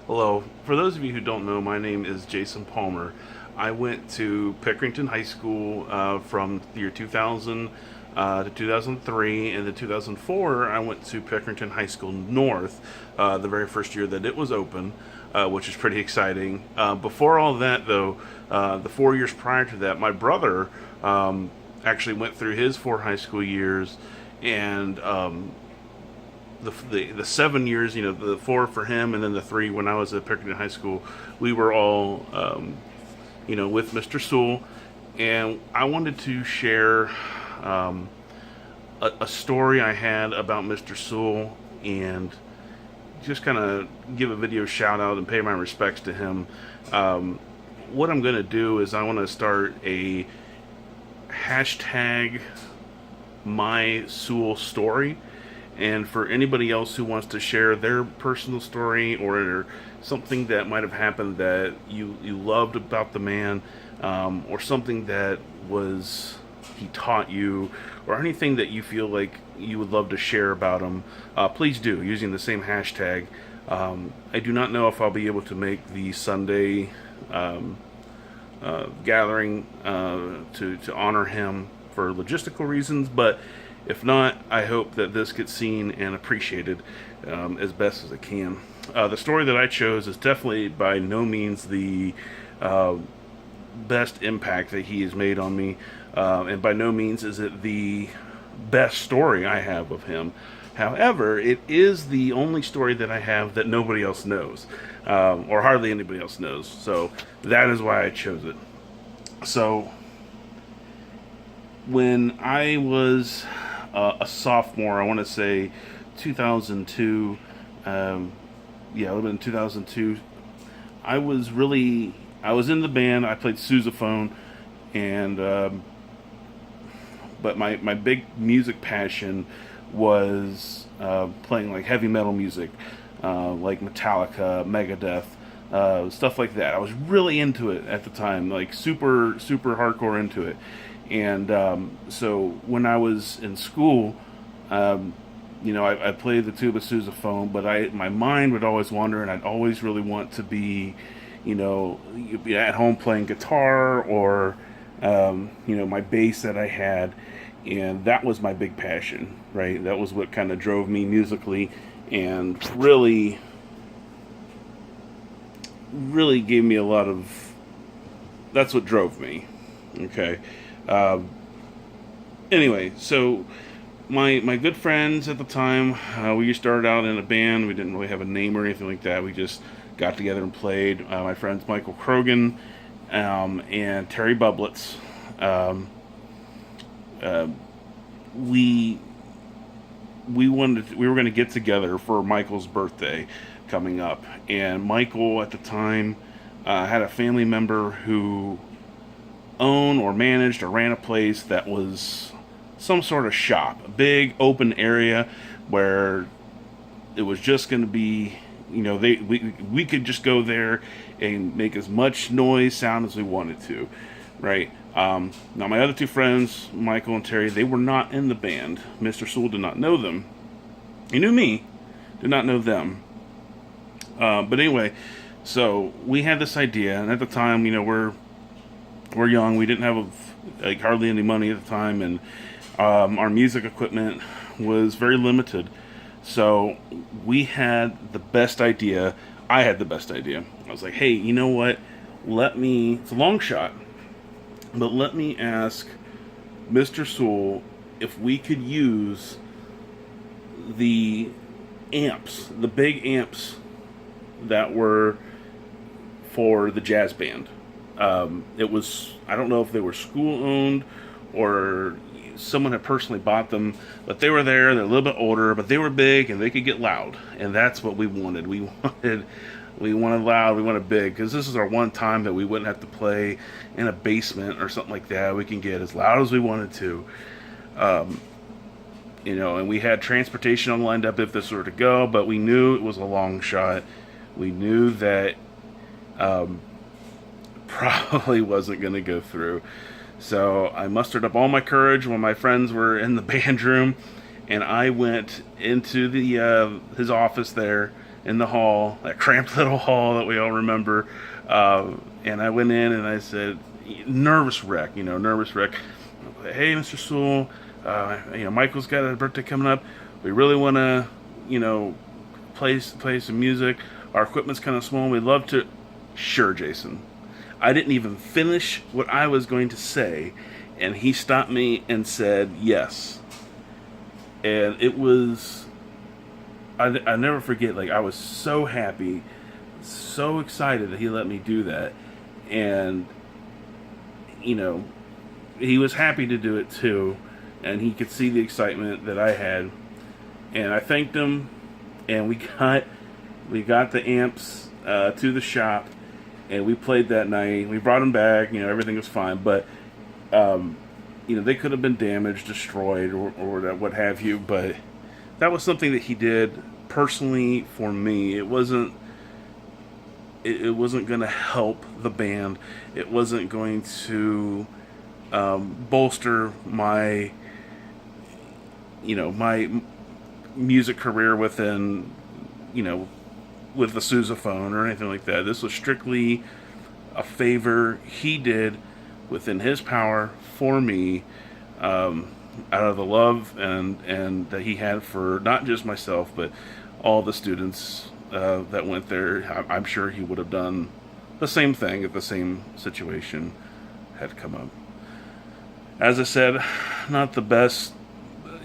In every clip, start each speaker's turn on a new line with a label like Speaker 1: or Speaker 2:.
Speaker 1: Hello. For those of you who don't know, my name is Jason Palmer. I went to Pickerington High School from the year 2000 to 2003, and in 2004 I went to Pickerington High School North, the very first year that it was open, which is pretty exciting. Before all that, though, the 4 years prior to that, my brother actually went through his four high school years, and the 7 years, the four for him, and then the three when I was at Pickerington High School, we were all, with Mr. Sewell, and I wanted to share a story I had about Mr. Sewell, and just kind of give a video shout out and pay my respects to him. What I'm going to do is I want to start a hashtag my Sewell story, and for anybody else who wants to share their personal story or something that might have happened that you loved about the man, or something that was he taught you, or anything that you feel like you would love to share about him, please do, using the same hashtag. I do not know if I'll be able to make the Sunday gathering to honor him for logistical reasons, but if not, I hope that this gets seen and appreciated as best as it can. The story that I chose is definitely by no means the best impact that he has made on me, and by no means is it the best story I have of him. However, it is the only story that I have that nobody else knows, or hardly anybody else knows. So that is why I chose it. So when I was a sophomore, I want to say 2002, yeah, it would have been 2002. I was in the band. I played sousaphone, and but my big music passion was playing like heavy metal music, like Metallica, Megadeth, stuff like that. I was really into it at the time, like super hardcore into it. And so when I was in school, I played the tuba sousaphone, but my mind would always wander, and I'd always really want to be, at home playing guitar, or my bass that I had, and that was my big passion, right? That was what kind of drove me musically, and really gave me a lot of. That's what drove me. Okay. Anyway, so my good friends at the time, we started out in a band. We didn't really have a name or anything like that. We just got together and played. My friends Michael Krogan and Terry Bublitz. We were going to get together for Michael's birthday coming up, and Michael at the time had a family member who owned or managed or ran a place that was some sort of shop, a big open area where it was just going to be, we could just go there and make as much noise, sound as we wanted to, right? Now my other two friends, Michael and Terry, they were not in the band. Mr. Sewell did not know them. He knew me, did not know them. But anyway, so we had this idea, and at the time, we're young. We didn't have hardly any money at the time, and our music equipment was very limited. So we had the best idea. I had the best idea. I was like, hey, you know what? It's a long shot, but let me ask Mr. Sewell if we could use the amps, the big amps that were for the jazz band. It was, I don't know if they were school owned or someone had personally bought them, but they were there. They're a little bit older, but they were big and they could get loud, and that's what we wanted. We wanted loud. We wanted big, because this is our one time that we wouldn't have to play in a basement or something like that. We can get as loud as we wanted to, and we had transportation lined up if this were to go, but we knew it was a long shot. We knew that probably wasn't going to go through. So I mustered up all my courage when my friends were in the band room, and I went into his office there, in the hall, that cramped little hall that we all remember. And I went in and I said, nervous wreck, nervous wreck. Hey, Mr. Sewell, Michael's got a birthday coming up. We really want to, play some music. Our equipment's kind of small. We'd love to. Sure, Jason. I didn't even finish what I was going to say, and he stopped me and said yes. And it was, I never forget, like, I was so happy, so excited that he let me do that. And, he was happy to do it too, and he could see the excitement that I had. And I thanked him, and we got the amps to the shop, and we played that night. We brought them back, everything was fine, but they could have been damaged, destroyed, or what have you. But that was something that he did personally for me. It wasn't going to help the band. It wasn't going to bolster my my music career within with the sousaphone or anything like that. This was strictly a favor he did within his power for me, out of the love and that he had for not just myself but all the students that went there. I'm sure he would have done the same thing if the same situation had come up. As I said, not the best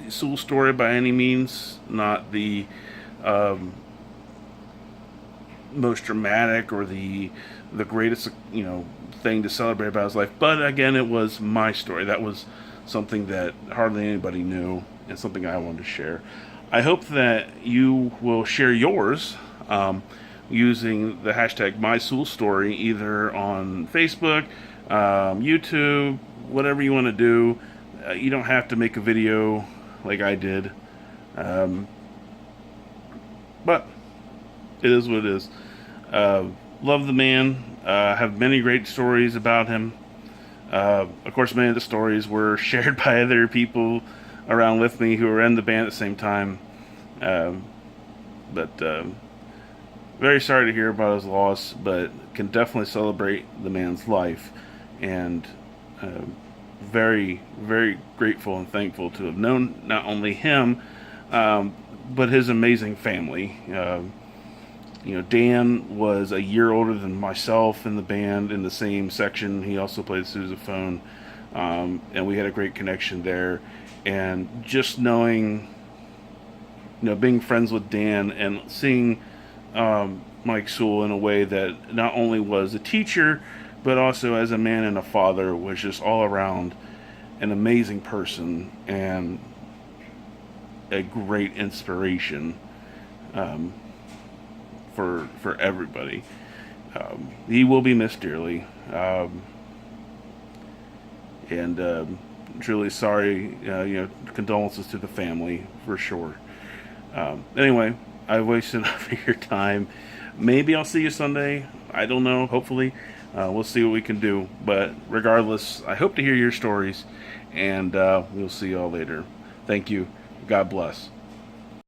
Speaker 1: Sewell story by any means, not the most dramatic or the greatest thing to celebrate about his life, but again, it was my story. That was something that hardly anybody knew and something I wanted to share. I hope that you will share yours using the hashtag #MySewellStory, either on Facebook, YouTube, whatever you want to do. You don't have to make a video like I did, but it is what it is. Love the man. Have many great stories about him. Of course, many of the stories were shared by other people around with me who were in the band at the same time. But very sorry to hear about his loss, but can definitely celebrate the man's life. And very, very grateful and thankful to have known not only him, but his amazing family. Dan was a year older than myself in the band, in the same section. He also played sousaphone, and we had a great connection there. And just knowing, being friends with Dan and seeing Mike Sewell in a way that not only was a teacher, but also as a man and a father, was just all around an amazing person and a great inspiration for everybody. He will be missed dearly, and truly sorry. Condolences to the family for sure. Anyway, I wasted enough of your time. Maybe I'll see you Sunday. I don't know. Hopefully, we'll see what we can do. But regardless, I hope to hear your stories, and we'll see you all later. Thank you. God bless.